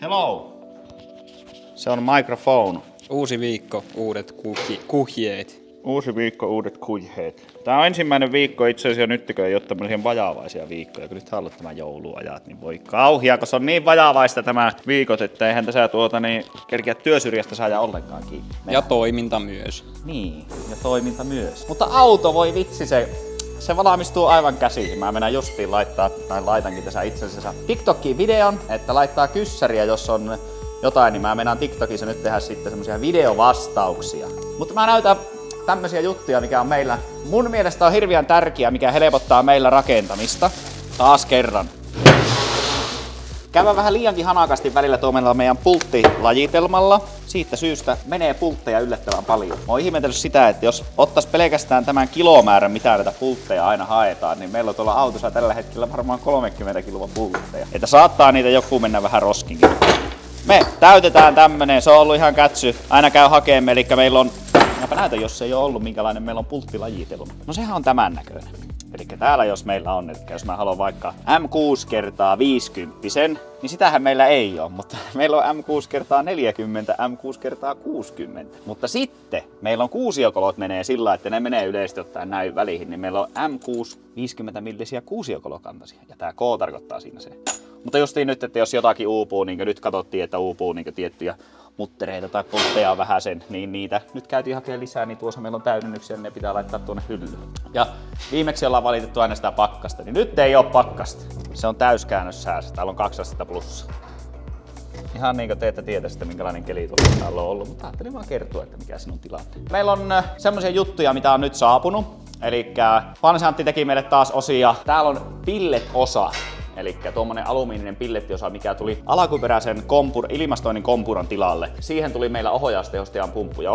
Hello! Se on microphone. Uusi viikko, uudet kuhjeet. Uusi viikko, uudet kuhjeet. Tää on ensimmäinen viikko itse asiassa nyttikö ei ole tämmöisiä vajavaisia viikkoja, kun nyt haluat tämän jouluajat, niin voi kauhia, koska se on niin vajavaista tämä viikot, että eihän tässä kerkeä työsyrjästä saada ollenkaan kiinni. Ja toiminta myös. Niin, ja toiminta myös. Mutta auto, voi vitsi, se valmistuu aivan käsiin. Mä mennään justiin laitankin tässä itse asiassa TikTokiin videon, että laittaa kyssäriä, jos on jotain, niin mä mennään TikTokissa nyt tehdä sitten semmosia videovastauksia. Mutta mä näytän tämmösiä juttuja, mikä on meillä mun mielestä on hirveän tärkeä, mikä helpottaa meillä rakentamista. Taas kerran. Käydään vähän liiankin hanakasti välillä tuolla meidän pulttilajitelmalla. Siitä syystä menee pultteja yllättävän paljon. Mä oon ihmetellyt sitä, että jos ottais pelkästään tämän kilomäärän, mitä näitä pultteja aina haetaan, niin meillä on tuolla autossa tällä hetkellä varmaan 30 kiloa pultteja. Että saattaa niitä joku mennä vähän roskinkin. Me täytetään tämmönen, se on ollut ihan kätsy. Aina käy hakeemme, eli meillä on... Mäpä näytän, jos ei ole ollut minkälainen meillä on pulttilajitelma. No sehän on tämän näköinen. Eli täällä jos meillä on, että jos mä haluan vaikka M6x50, niin sitähän meillä ei ole, mutta meillä on M6x40, M6x60. Mutta sitten meillä on kuusiokolot menee sillä, että ne menee yleisesti ottaen näin väliin, niin meillä on M6 50 millisiä kuusiokolokantaisia. Ja tää K tarkoittaa siinä se. Mutta justiin nyt, että jos jotakin uupuu, niin kuin nyt katsottiin, että uupuu niin tiettyjä muttereita tai poltteja vähän sen, niin niitä nyt käytiin hakemaan lisää, niin tuossa meillä on täydennyksiä, niin ne pitää laittaa tuonne hyllyyn. Ja viimeksi ollaan valitettu aina sitä pakkasta, niin nyt ei oo pakkasta. Se on täyskäännössäässä, täällä on 2 astetta plussa. Ihan niin kuin te ette tiedä sitten minkälainen keli tuolla täällä on ollut, mutta ajattelin vaan kertoa, että mikä sinun tilanne. Meillä on semmosia juttuja, mitä on nyt saapunut. Elikkä Vansi-Antti teki meille taas osia. Täällä on pillet-osa. Eli tuommoinen alumiininen pillettiosa, mikä tuli alkuperäisen ilmastoinnin kompuran tilalle. Siihen tuli meillä ohjaustehostajan pumppu. Ja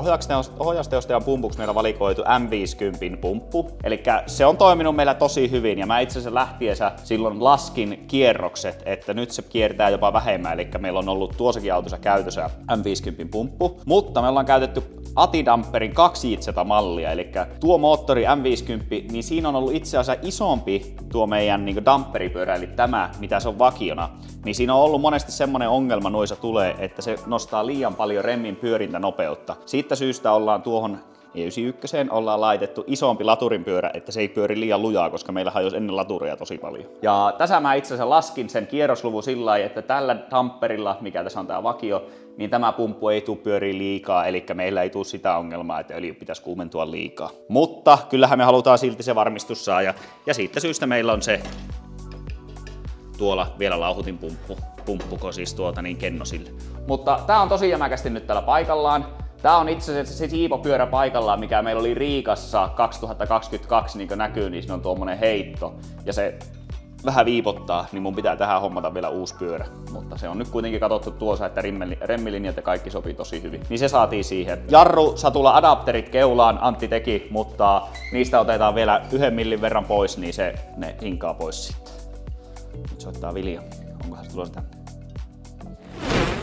ohjaustehostajan pumpuksi meillä valikoitu M50 pumppu. Eli se on toiminut meillä tosi hyvin. Ja mä itse asiassa lähtiessä silloin laskin kierrokset, että nyt se kiertää jopa vähemmän. Eli meillä on ollut tuossakin autossa käytössä M50 pumppu. Mutta me ollaan käytetty Atidamperin 2JZ-mallia. Eli tuo moottori M50, niin siinä on ollut itse asiassa isompi tuo meidän niin damperipyörä, eli tämä, mitä se on vakiona, niin siinä on ollut monesti semmonen ongelma noissa tulee, että se nostaa liian paljon remmin pyörintänopeutta. Siitä syystä ollaan tuohon E91 ollaan laitettu isompi laturinpyörä, että se ei pyöri liian lujaa, koska meillä hajosi ennen laturia tosi paljon. Ja tässä mä itse asiassa laskin sen kierrosluvun sillä lailla, että tällä damperilla, mikä tässä on tää vakio, niin tämä pumppu ei tule pyöriä liikaa, eli meillä ei tule sitä ongelmaa, että öljy pitäisi kuumentua liikaa. Mutta kyllähän me halutaan silti se varmistus saada, ja siitä syystä meillä on se tuolla vielä lauhutin pumppuko siis kennosille. Mutta tää on tosi jämäkästi nyt täällä paikallaan. Tää on itse asiassa se siipopyörä paikallaan, mikä meillä oli Riikassa 2022, niin kuin näkyy, niin siinä on tuommoinen heitto. Ja se vähän viipottaa, niin mun pitää tähän hommata vielä uusi pyörä. Mutta se on nyt kuitenkin katsottu tuossa, että remmilinjat ja kaikki sopii tosi hyvin. Niin se saatiin siihen. Jarru-satula adapterit keulaan Antti teki, mutta niistä otetaan vielä 1 millin verran pois, niin ne hinkaa pois sitten. Nyt soittaa Vilja. Onkohan se tulossa tänne?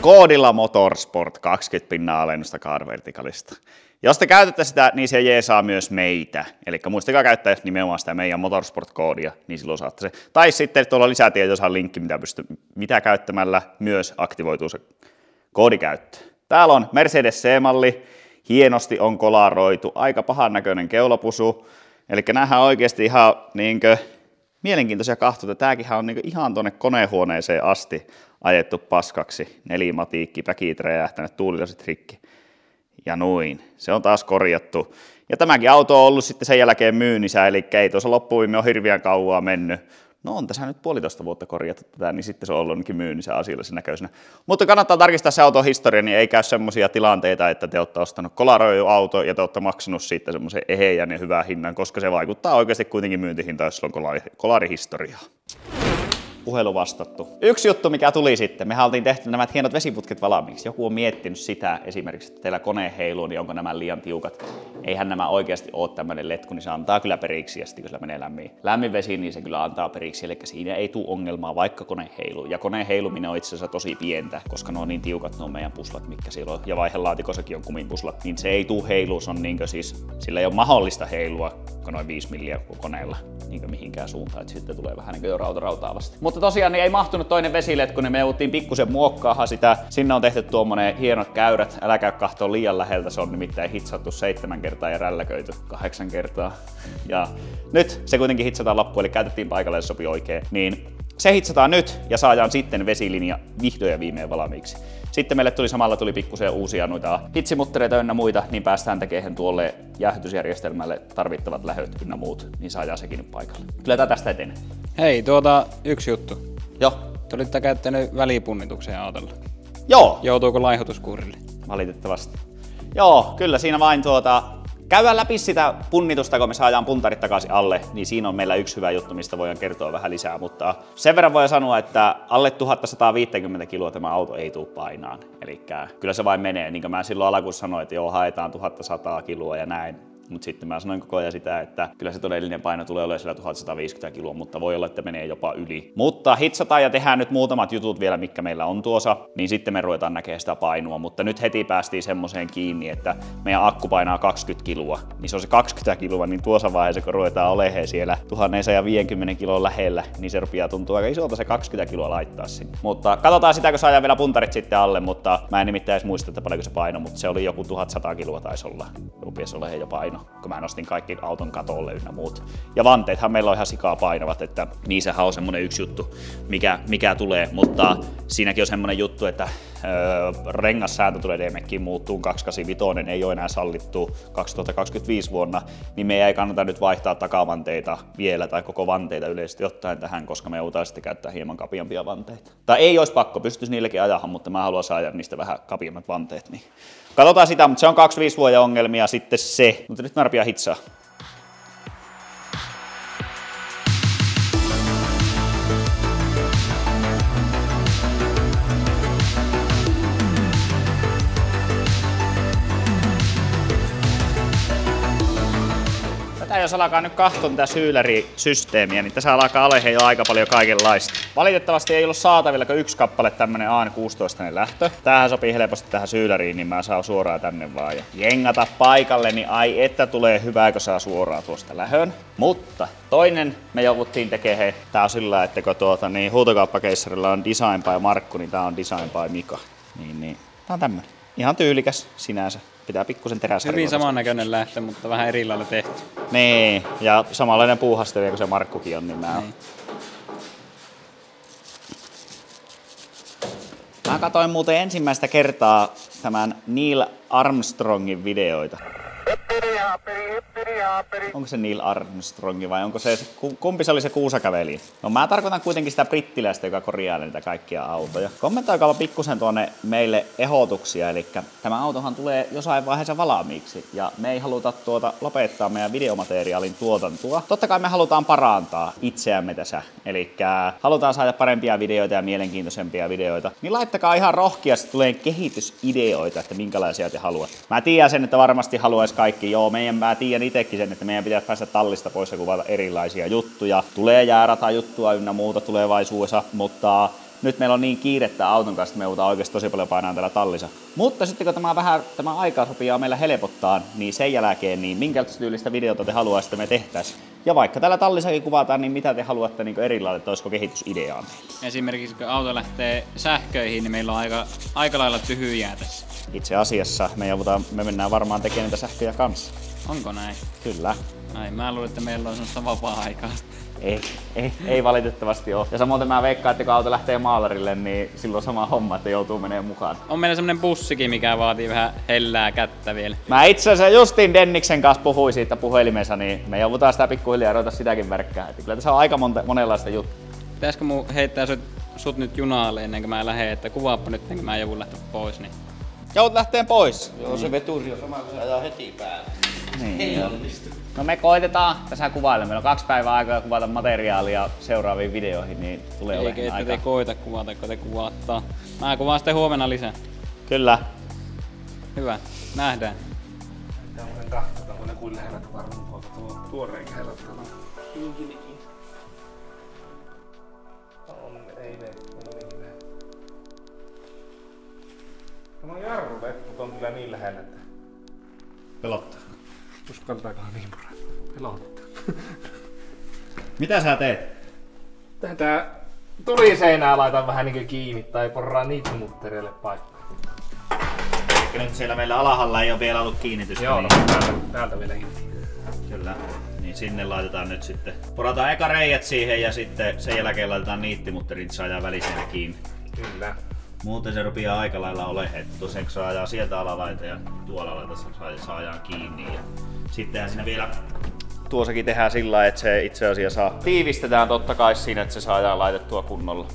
Koodilla Motorsport 20 pinnaa alennusta Car Verticalista. Jos te käytätte sitä, niin se jeesaa myös meitä. Eli muistakaa käyttää nimenomaan sitä meidän Motorsport-koodia, niin silloin saatte se. Tai sitten tuolla lisätietoissa on linkki, mitä käyttämällä myös aktivoituu se koodikäyttö. Täällä on Mercedes C-malli. Hienosti on kolaroitu. Aika pahan näköinen keulapusu. Eli näähän on oikeasti ihan niinkö mielenkiintoisia kahtuja. Tääkinhän on ihan tuonne konehuoneeseen asti ajettu paskaksi. Nelimatiikki, päkit räjähtäneet, tuulilasit rikki. Ja noin. Se on taas korjattu. Ja tämäkin auto on ollut sitten sen jälkeen myynnissä, eli ei tuossa loppuviime ole hirveän kauaa mennyt. No on tässä nyt 1,5 vuotta korjattu tätä, niin sitten se on ollut myynnissä asiallisen näköisenä. Mutta kannattaa tarkistaa se auton historia, niin ei käy semmoisia tilanteita, että te olette ostanut kolaroidu auto ja te olette maksanut siitä semmoisen eheän ja hyvän hinnan, koska se vaikuttaa oikeasti kuitenkin myyntihintaan, jos on kolarihistoriaa. Puhelu vastattu. Yksi juttu, mikä tuli sitten. Me oltiin tehty nämä hienot vesiputket valmiiksi. Joku on miettinyt sitä esimerkiksi, että teillä kone heiluu, niin onko nämä liian tiukat. Eihän nämä oikeasti ole tämmöinen letku, niin se antaa kyllä periksi ja sitten kun sillä menee lämmin vesi, niin se kyllä antaa periksi. Eli siinä ei tule ongelmaa, vaikka kone heiluu. Ja koneen heiluminen on itse asiassa tosi pientä, koska ne on niin tiukat, ne on meidän puslat, mitkä siellä on. Ja vaihelaatikossakin on kumipuslat, niin se ei tule heilua. Se on siis, sillä ei ole mahdollista heilua noin 5 milliä koneella mihinkään suuntaan, että sitten tulee vähän niin kuin jo rautaa vasta. Mutta tosiaan niin ei mahtunut toinen vesiletku, niin me jouduttiin pikkusen muokkaamaan sitä. Sinne on tehty tuommoinen hienot käyrät. Älä käy kahtoo liian läheltä, se on nimittäin hitsattu 7 kertaa ja rälläköity 8 kertaa. Ja nyt se kuitenkin hitsataan loppuun, eli käytettiin paikalle, se sopi oikein. Niin se hitsataan nyt ja saadaan sitten vesilinja vihdoin ja viimein valmiiksi. Sitten meille tuli pikkusen uusia noita hitsimuttereita ynnä muita, niin päästään tekemään tuolle jäähdytysjärjestelmälle tarvittavat lähöt ynnä muut, niin saadaan sekin nyt paikalle. Kyllä tää tästä etenee. Hei, yksi juttu. Joo. Te olitte käyttänyt välipunnituksen autolla. Joo. Joutuuko laihutuskuurille? Valitettavasti. Joo, kyllä siinä vain käydään läpi sitä punnitusta, kun me saadaan puntarit takaisin alle, niin siinä on meillä yksi hyvä juttu, mistä voidaan kertoa vähän lisää, mutta sen verran voi sanoa, että alle 1150 kiloa tämä auto ei tule painaan. Eli kyllä se vain menee, niin kuin mä silloin alkuun sanoin, että joo, haetaan 1100 kiloa ja näin. Mutta sitten mä sanoin koko ajan sitä, että kyllä se todellinen paino tulee olemaan siellä 1150 kiloa, mutta voi olla, että menee jopa yli. Mutta hitsataan ja tehdään nyt muutamat jutut vielä, mitkä meillä on tuossa, niin sitten me ruvetaan näkemään sitä painoa. Mutta nyt heti päästiin semmoiseen kiinni, että meidän akku painaa 20 kiloa. Niin se on se 20 kiloa, niin tuossa vaiheessa, kun ruvetaan olemaan siellä 1150 kiloa lähellä, niin se rupeaa tuntua aika isolta se 20 kiloa laittaa sinne. Mutta katsotaan sitä, kun saadaan vielä puntarit sitten alle, mutta mä en nimittäin edes muista, että paljonko se paino, mutta se oli joku 1100 kiloa taisi olla. Rupesi olemaan jo paino, kun mä nostin kaikki auton katolle ynnä muut. Ja vanteethan meillä on ihan sikaa painavat, että niissähän on semmonen yksi juttu, mikä tulee, mutta siinäkin on semmonen juttu, että rengassääntö tulee DMECkiin muuttuu, 285 ei ole enää sallittu 2025 vuonna, niin me ei kannata nyt vaihtaa takavanteita vielä tai koko vanteita yleisesti ottaen tähän, koska me joudutaan sitten käyttää hieman kapiampia vanteita. Tai ei olisi pakko, pystyisi niillekin ajamaan, mutta mä haluan saada niistä vähän kapiammat vanteet. Niin katsotaan sitä, mutta se on 25 vuoden ongelmia sitten se. Mutta nyt mä rupean hitsaa. Jos alkaa nyt katsoa tätä syylerisysteemiä, niin tässä alkaa olemaan jo aika paljon kaikenlaista. Valitettavasti ei ollut saatavilla kuin yksi kappale tämmönen AN16 lähtö. Tämähän sopii helposti tähän syyleriin, niin mä saan suoraan tänne vaan ja jengata paikalle, niin ai että tulee hyvää, kun saa suoraan tuosta lähön. Mutta toinen me jouduttiin tekemään, tää on sillä, että kun huutokauppakeissarilla on Design by Markku, niin tää on Design by Mika. Niin. Tää on tämmönen. Ihan tyylikäs sinänsä. Pitää pikkusen teräsharjoitusta. Hyvin samannäköinen lähtö, mutta vähän eri lailla tehty. Niin, ja samanlainen puuhaste vielä kuin se Markkukin on, niin Mä katsoin muuten ensimmäistä kertaa tämän Neil Armstrongin videoita. Onko se Neil Armstrong vai onko se, kumpi se oli se kuusakäveli? No mä tarkoitan kuitenkin sitä brittiläistä, joka korjaa niitä kaikkia autoja. Kommentoikaapa pikkusen tuonne meille ehdotuksia, eli tämä autohan tulee jossain vaiheessa valmiiksi ja me ei haluta lopettaa meidän videomateriaalin tuotantoa. Totta kai me halutaan parantaa itseämme tässä, eli halutaan saada parempia videoita ja mielenkiintoisempia videoita. Niin laittakaa ihan rohkeasti tulee kehitysideoita, että minkälaisia te haluatte. Mä tiedän sen, että varmasti haluaisi kaikki. Joo, mä tiedän itsekin sen, että meidän pitäisi päästä tallista pois ja kuvata erilaisia juttuja. Tulee jääratajuttua ynnä muuta tulevaisuudessa, mutta nyt meillä on niin kiirettä auton kanssa, että me joudutaan oikeasti tosi paljon painaa täällä tallissa. Mutta sitten kun tämä aika sopii meillä helpottaa, niin sen jälkeen, niin minkälaista tyylistä videota te haluaisitte me tehtäisiin. Ja vaikka täällä tallissakin kuvataan, niin mitä te haluatte niin erilainen, että olisiko kehitysideaa meille? Esimerkiksi kun auto lähtee sähköihin, niin meillä on aika lailla tyhjää tässä. Itse asiassa me mennään varmaan tekemään niitä sähköjä kanssa. Onko näin? Kyllä. Ai, mä luulen, että meillä on semmoista vapaa-aikaa. Ei valitettavasti ole. Ja samoin mä veikkaan, että kun auto lähtee maalarille, niin silloin sama homma, että joutuu menemään mukaan. On meillä semmonen bussikin, mikä vaatii vähän hellää kättä vielä. Mä itse asiassa justiin Denniksen kanssa puhuin siitä puhelimessa, niin me joudutaan sitä pikkuhiljaa ruveta sitäkin verkkää. Että kyllä tässä on aika monenlaista juttua. Pitäisikö mun heittää sut nyt junaalle ennen kuin mä lähden, että kuvaappa nyt ennen kuin mä joudun lähteä pois, niin... Joudut lähteen pois? Joo, se veturi on sama kuin se ajaa heti päälle. Niin. Ei onnistu. No me koitetaan tässä kuvailla. Meillä on 2 päivää aikaa kuvata materiaalia seuraaviin videoihin, niin tulee olemaan aika. Eikä te koita kuvata, kun te kuvaattaa. Mä kuvaan sitten huomenna lisää. Kyllä. Hyvä, nähdään. Tämmönen kahta, tämmönen kuin lähellä varmaan tuoreen kerrottuna. Linkinikin. On, ei ne niin lähellä. Tämä on jarruvet, mutta on kyllä niin lähellä, että Pelottaa. uskaltaakohan niin pelottaa. Mitä sä teet? Tätä tuliseinää laitan vähän niinku kiinni tai porraa niittymuttereille paikkaa. Elikkä nyt siellä meillä alhaalla ei ole vielä ollut kiinnitystä. Joo, niin... täältä vielä kiinni. Kyllä. Niin sinne laitetaan nyt sitten. Porataan eka reijät siihen ja sitten sen jälkeen laitetaan niittimutterit, saadaan väliseen kiinni. Kyllä. Muuten se rupeaa aika lailla olemaan, että tosiaan saadaan sieltä alalaita ja tuolla laita saadaan kiinni. Ja sittenhän siinä vielä tuossakin tehdään sillä lailla, että se itse asiassa tiivistetään totta kai siinä, että se saadaan laitettua kunnolla.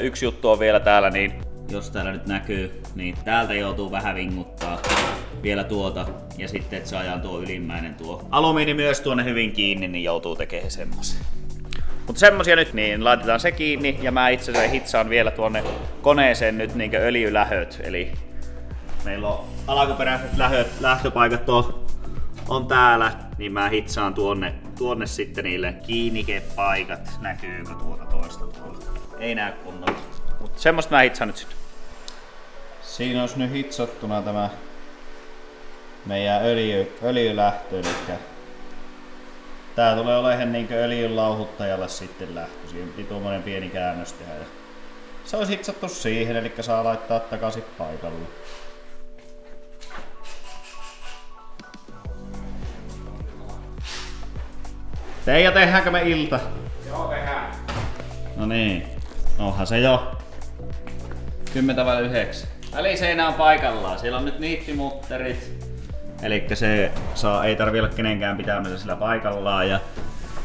Yksi juttu on vielä täällä, niin jos täällä nyt näkyy, niin täältä joutuu vähän vinguttaa vielä tuota. Ja sitten, että saadaan tuo ylimmäinen tuo alumiini myös tuonne hyvin kiinni, niin joutuu tekemään semmoisen. Mutta semmosia nyt, niin laitetaan se kiinni ja mä itse asiassa hitsaan vielä tuonne koneeseen nyt niinkö öljylähöt. Eli meillä on alkuperäiset lähtöpaikat on täällä, niin mä hitsaan tuonne sitten niille kiinnikepaikat. Näkyykö tuota toista tuolla? Ei näy kunnolla. Mutta semmoista mä hitsaan nyt sinne. Siinä olisi nyt hitsattuna tämä meidän öljylähtö, eli tää tulee olemaan niinkö öljyn lauhuttajalle sitten lähtö. Siihen piti tuommoinen pieni käännös tehdä. Ja se olisi hitsattu siihen, eli saa laittaa takaisin paikalle. Teija, tehdäänkö me ilta? Joo, tehdään. No niin, onhan se jo 10:09. Väliseinä on paikallaan. Siellä on nyt niittimutterit. Elikkä se ei tarvi olla kenenkään pitämässä sillä paikallaan. Ja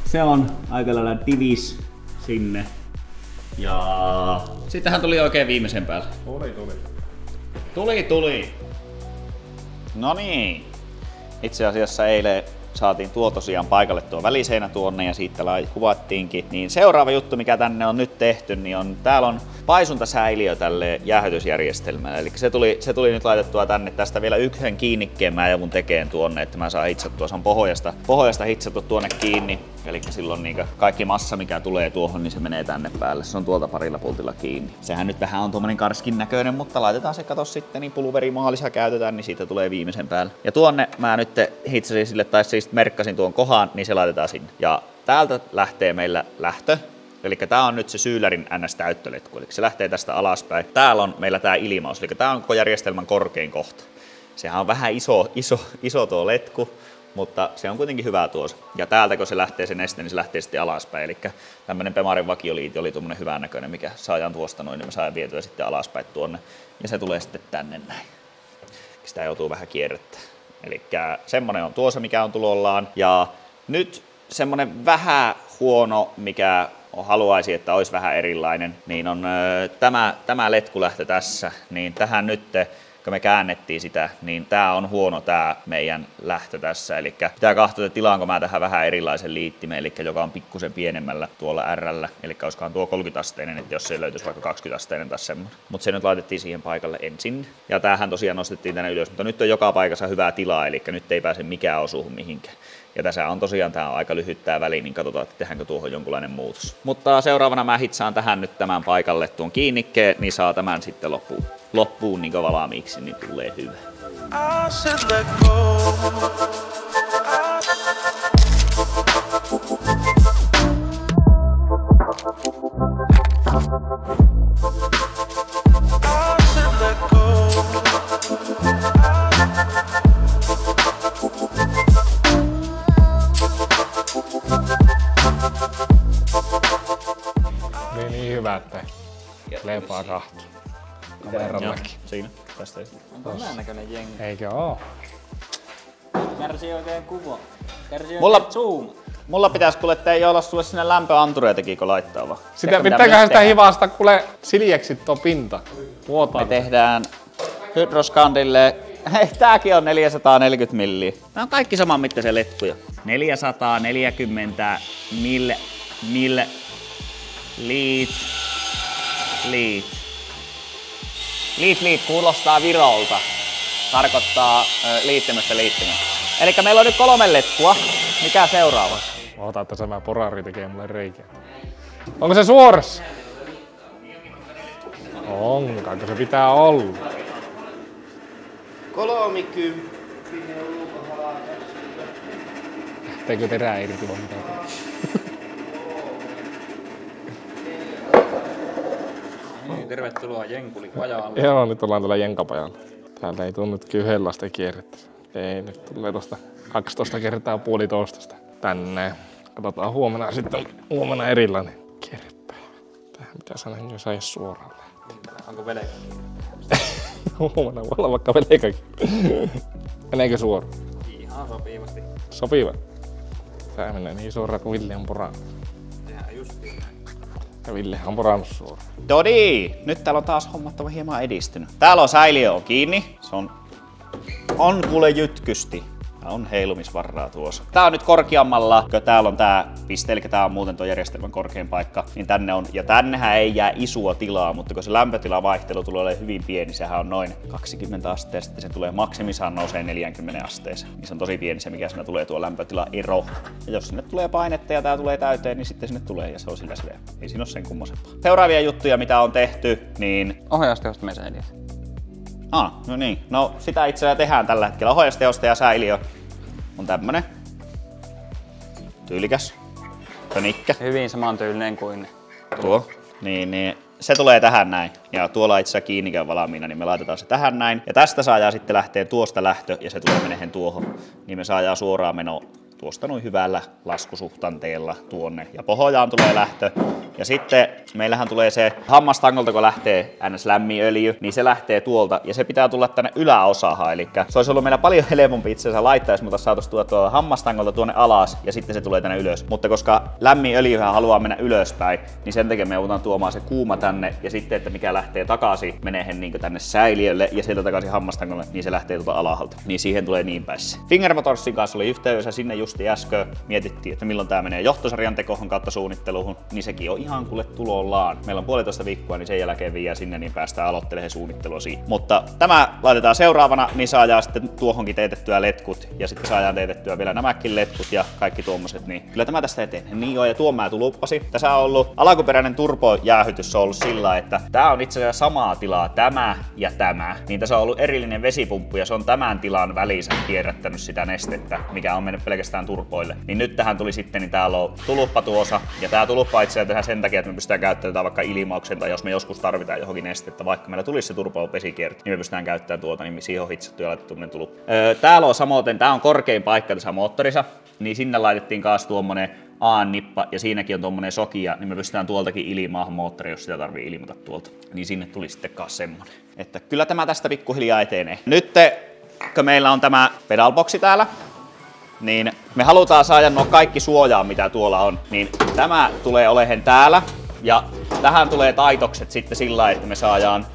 se on aika lailla tivis sinne. Ja sittenhän tuli oikein viimeisen päälle. Tuli. No niin. Itse asiassa eilen saatiin tuo tosiaan paikalle tuo väliseinä tuonne ja siitä kuvattiinkin. Niin seuraava juttu, mikä tänne on nyt tehty, niin täällä on paisuntasäiliö tälle jäähdytysjärjestelmälle. Eli se tuli nyt laitettua tänne. Tästä vielä yhden kiinnikkeen mä joudun tekemään tuonne, että mä saan hitsattua. Se on pohjasta hitsattu tuonne kiinni. Eli silloin niin kaikki massa, mikä tulee tuohon, niin se menee tänne päälle. Se on tuolta parilla pultilla kiinni. Sehän nyt vähän on tuommoinen karskin näköinen, mutta laitetaan se kato sitten, niin pulverimaalissa käytetään, niin siitä tulee viimeisen päälle. Ja tuonne mä nyt hitsasin sille, tai siis merkkasin tuon kohan, niin se laitetaan sinne. Ja täältä lähtee meillä lähtö. Eli tää on nyt se Syylärin NS-täyttöletku, eli se lähtee tästä alaspäin. Täällä on meillä tää ilmaus, eli tää on koko järjestelmän korkein kohta. Sehän on vähän iso tuo letku, mutta se on kuitenkin hyvä tuossa. Ja täältä kun se lähtee se neste, niin se lähtee sitten alaspäin. Eli tämmönen Bemarin vakioliiti oli tuommoinen hyvän näköinen, mikä saadaan tuosta noin, niin me saadaan vietyä sitten alaspäin tuonne. Ja se tulee sitten tänne näin. Sitä joutuu vähän kierrättämään. Eli semmonen on tuossa, mikä on tulollaan. Ja nyt semmonen vähän huono, mikä haluaisi, että olisi vähän erilainen, niin on tämä letkulähtö tässä. Niin tähän nyt, kun me käännettiin sitä, niin tää on huono tää meidän lähtö tässä. Eli pitää katsoa, että tilaanko mä tähän vähän erilaisen liittimen, eli joka on pikkusen pienemmällä tuolla R:llä. Eli olisikohan tuo 30-asteinen, että jos se löytyisi vaikka 20-asteinen tai semmoinen. Mutta se nyt laitettiin siihen paikalle ensin. Ja tämähän tosiaan nostettiin tänne ylös, mutta nyt on joka paikassa hyvää tilaa, eli nyt ei pääse mikään osuuhun mihinkään. Ja tässä on tosiaan tää on aika lyhyt tää väli, niin katsotaan, että tehdäänkö tuohon jonkunlainen muutos. Mutta seuraavana mä hitsaan tähän nyt tämän paikalle tuon kiinnikkeen, niin saa tämän sitten loppuun niin valmiiksi, niin tulee hyvä. Niin hyvä, että lepaa kahtu. Kamerallakin. Siinä, tästä Onko hyvän näköinen jengi? Eikö oo? Kärsii oikein kuva. Kärsii Mulla- oikein zoom. Mulla pitäis kuule, että ei olla sulle sinne lämpöantureitakin, kun laittaa vaan. Sitä pitääköhän sitä hivasta kuule siljeksit tuo pinta. Vuotaa. Me tehdään Hydroskandille, tääkin on 440 milliä. Nämä on kaikki saman mittaisia letkuja. 440 mil Liit kuulostaa Virolta. Tarkoittaa liittymästä liittymä. Elikkä meillä on nyt 3 letkua. Mikä seuraava? Oota, että tämä porari tekee mulle reikiä. Onko se suorassa? On, kai se pitää olla. 30. Lähteekö terää irti vai mitä? Tervetuloa Jenkuli pajalle. Joo, nyt ollaan täällä Jenkapajalla. Täältä ei tunnu yhdenlaista kierrettä. Ei, nyt tulee tuosta 12 kertaa puolitoista tänne. Katsotaan huomenna erilainen kierrepäivä. Tähän pitää sanoa, jos ei suoraan lähteä. Onko velkä? Huomenna voi olla vaikka velkäkin. Meneekö suoraan? Ihan sopivasti. Sopiva. Tää menee niin suoraan kuin Ville on porannut. Tehdään justiin näin. Ja Villehän on porannut suoraan. Todi! Nyt täällä on taas hommattava hieman edistynyt. Täällä on säiliö kiinni. Se on kuule jytkysti. Tää on heilumisvarraa tuossa. Tää on nyt korkeammalla, kun täällä on tää piste, eli tää on muuten tuo järjestelmän korkein paikka, niin tänne on, ja tännehän ei jää isoa tilaa, mutta kun se lämpötilavaihtelu tulee olemaan hyvin pieni, sehän on noin 20 astetta, sitten se tulee maksimissaan nousee 40 asteeseen. Niin se on tosi pieni se, mikä siinä tulee tuo lämpötilaero. Ja jos sinne tulee painetta ja tää tulee täyteen, niin sitten sinne tulee ja se on sillä selvä. Ei siinä ole sen kummosempaa. Seuraavia juttuja, mitä on tehty, niin Ohjaustehosta me säiliö. no niin. No sitä itse asiassa tehdään tällä hetkellä. Ohjaustehoste ja säiliö on tämmönen. Tyylikäs. Pönikkä. Hyvin samantyylinen kuin Tuo. Niin. Se tulee tähän näin. Ja tuolla itse asiassa kiinnikään valmiina, niin me laitetaan se tähän näin. Ja tästä saadaan sitten lähteä tuosta lähtö ja se tulee menehen tuohon. Niin me saadaan suoraan meno tuosta noin hyvällä laskusuhtanteella tuonne. Ja pohjaan tulee lähtö. Ja sitten meillähän tulee se hammastangolta, kun lähtee NS-lämmiöljy, niin se lähtee tuolta ja se pitää tulla tänne yläosaan. Eli se olisi ollut meillä paljon helpompi itse asiassa laittaa, jos me saataisiin tuoda hammastangolta tuonne alas ja sitten se tulee tänne ylös. Mutta koska lämmiöljyhän haluaa mennä ylöspäin, niin sen takia me joudutaan tuomaan se kuuma tänne ja sitten, että mikä lähtee takaisin, menee niin tänne säiliölle ja sieltä takaisin hammastangolle, niin se lähtee tuolta alhaalta. Niin siihen tulee niin päin se. Fingermotorsin kanssa oli yhteydessä sinne justi äsken. Mietittiin, että milloin tää menee johtosarjan tekoon kautta suunnitteluun, niin sekin on ihan kuule tulollaan. Meillä on 1,5 viikkoa, niin sen jälkeen viiää sinne, niin päästään aloittelemaan suunnittelua siihen. Mutta tämä laitetaan seuraavana, niin saadaan sitten tuohonkin teetettyä letkut ja sitten saadaan teetettyä vielä nämäkin letkut ja kaikki tuommoiset, niin kyllä tämä tästä eteen. Niin joo, ja tuon mä tuluppasi. Tässä on ollut alkuperäinen turbojäähytys, on ollut sillä, että tää on itse asiassa samaa tilaa, tämä ja tämä. Niin tässä on ollut erillinen vesipumppu ja se on tämän tilan välissä kierrättänyt sitä nestettä, mikä on mennyt pelkästään turpoille. Niin nyt tähän tuli sitten, niin täällä on tuluppa tuossa ja tää tuluppa itse asiassa tehdään sen takia, että me pystytään käyttämään tätä vaikka ilmauksen tai jos me joskus tarvitaan johonkin nestettä, vaikka meillä tulisi se turpo-vesikierto, niin me pystytään käyttämään tuota, niin siihen on hitsattu ja laitettu tuluppa. Täällä on samoin, tää on korkein paikka tässä moottorissa, niin sinne laitettiin kaas tuommoinen A-nippa ja siinäkin on tuommoinen sokia, niin me pystytään tuoltakin ilimaahan moottori, jos sitä tarvii ilmata tuolta. Niin sinne tuli sitten kaas semmonen. Että kyllä tämä tästä pikkuhiljaa etenee. Nyt kun meillä on tämä pedalboksi täällä, niin me halutaan saada nuo kaikki suojaa, mitä tuolla on, niin tämä tulee olehen täällä ja tähän tulee taitokset sitten sillä, että me saadaan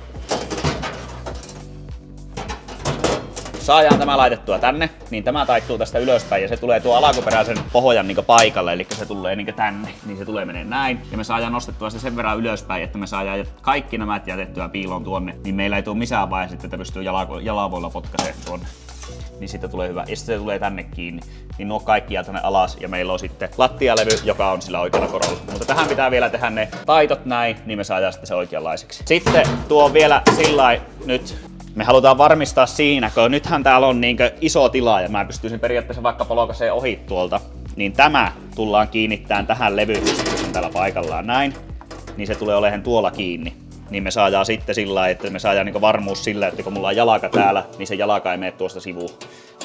tämä laitettua tänne, niin tämä taittuu tästä ylöspäin ja se tulee tuo alkuperäisen pohjan niin paikalle, eli se tulee niin tänne, niin se tulee menee näin ja me saadaan nostettua se sen verran ylöspäin, että me saadaan kaikki nämä jätettyä piiloon tuonne, niin meillä ei tule missään vaiheessa, että pystyy jalavoilla potkaisemaan tuonne. Niin siitä tulee hyvä. Ja sitten se tulee tänne kiinni. Niin nuo kaikki jää tänne alas ja meillä on sitten lattialevy, joka on sillä oikealla korolla. Mutta tähän pitää vielä tehdä ne taitot näin, niin me saadaan sitten se oikeanlaiseksi. Sitten tuo vielä sillai nyt. Me halutaan varmistaa siinä, kun nythän täällä on niinkö iso tila ja mä pystyisin periaatteessa vaikka polkaiseen ohi tuolta. Niin tämä tullaan kiinnittämään tähän levytykseen täällä paikallaan näin. Niin se tulee olemaan tuolla kiinni. Niin me saadaan sitten sillä lailla, että me saadaan niinku varmuus sillä, että kun mulla on jalaka täällä, niin se jalaka ei mene tuosta sivuun.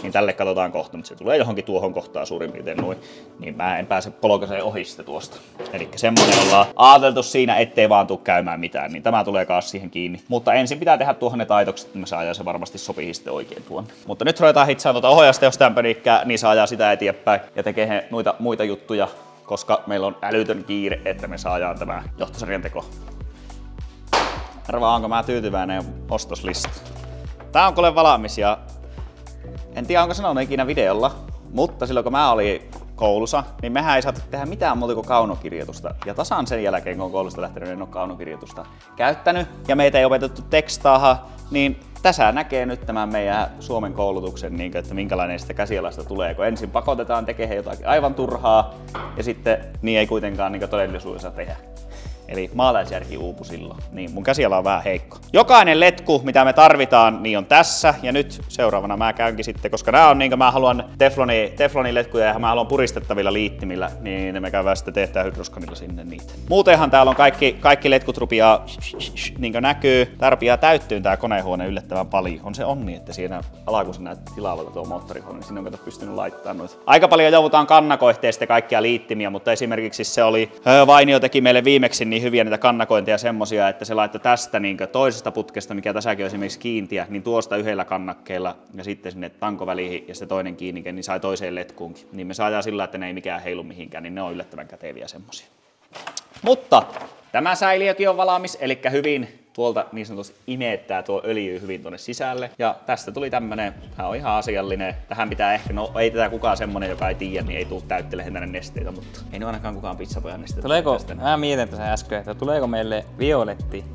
Niin tälle katsotaan kohta, mutta se tulee johonkin tuohon kohtaan suurin piirtein noin. Niin mä en pääse polkaiseen ohi sitä tuosta. Eli semmonen ollaan ajateltu siinä, ettei vaan tuu käymään mitään, niin tämä tulee kaas siihen kiinni. Mutta ensin pitää tehdä tuohon ne taitokset, että me saadaan se varmasti sopii sitten oikein tuonne. Mutta nyt ruvetaan hitsaan tuota ohjaustehosta pönikkää, niin saadaan sitä eteenpäin ja tekee noita muita juttuja, koska meillä on älytön kiire, että me saadaan tämä johtosarjan teko. Arvaa, onko mä tyytyväinen ostoslista. Tää on kuule valmis ja en tiedä onko sanonut ikinä videolla, mutta silloin kun mä olin koulussa, niin mehän ei saatu tehdä mitään muuta kuin kaunokirjoitusta. Ja tasan sen jälkeen, kun on koulusta lähtenyt, en ole kaunokirjoitusta käyttänyt ja meitä ei opetettu tekstaahan, niin tässä näkee nyt tämän meidän Suomen koulutuksen, että minkälainen sitä käsialasta tulee, kun ensin pakotetaan tekemään jotakin aivan turhaa ja sitten niin ei kuitenkaan todellisuudessa tehdä. Eli maalaisjärki uupui silloin. Niin, mun käsiala on vähän heikko. Jokainen letku, mitä me tarvitaan, niin on tässä. Ja nyt seuraavana mä käynkin sitten, koska nää on niinkö mä haluan tefloniletkuja ja mä haluan puristettavilla liittimillä, niin me käydään sitten tehdään hydroskanilla sinne niitä. Muutenhan täällä on kaikki letkut rupeaa niinkö näkyy. Tää rupeaa täyttyyn tää konehuone yllättävän paljon. On se onni, että siinä alakuussa näet tilaavalta tuo moottorihuone, niin sinne on pystynyt laittamaan noita. Aika paljon joudutaan kannakoihteesta kaikkia liittimiä, mutta esimerkiksi se oli, Vainio teki meille viimeksi niin hyviä niitä kannakointeja semmosia, että se laittoi tästä niin toisesta putkesta, mikä tässäkin on esimerkiksi kiintiä, niin tuosta yhdellä kannakkeella ja sitten sinne tankoväliin ja se toinen kiinnike, niin sai toiseen letkuunkin. Niin me saadaan sillä, että ne ei mikään heilu mihinkään, niin ne on yllättävän käteviä semmosia. Mutta tämä säiliökin on valmis, eli hyvin tuolta niin sanotusti imettää tuo öljy hyvin tuonne sisälle. Ja tästä tuli tämmönen, tää on ihan asiallinen. Tähän pitää ehkä, no ei tätä kukaan semmonen, joka ei tiedä, niin ei tuu täyttelemään tänne nesteitä, mutta ei ainakaan kukaan pizzapojan nesteitä. Tuleeko, mä mietin tässä äsken, että tuleeko meille violetti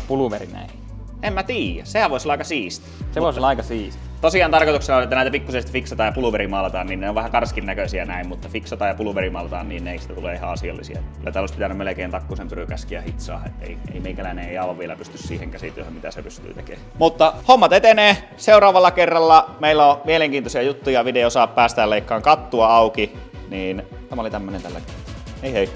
pulveri näihin? En mä tiedä, sehän voisi olla aika siisti. Se voisi olla aika siisti. Tosiaan tarkoituksena on, että näitä pikkusesti fiksataan ja pulverimaalataan, niin ne on vähän karskin näköisiä näin, mutta fiksataan ja pulverimaalataan, niin neistä tulee ihan asiallisia. Kyllä täällä olisi pitänyt melkein takkusen pyrykäskiä hitsaa, että ei meikäläinen ei aivan vielä pysty siihen käsityöhön, mitä se pystyy tekemään. Mutta hommat etenee. Seuraavalla kerralla meillä on mielenkiintoisia juttuja, video saa päästään leikkaan kattua auki, niin tämä oli tämmönen tällä kertaa. Hei hei!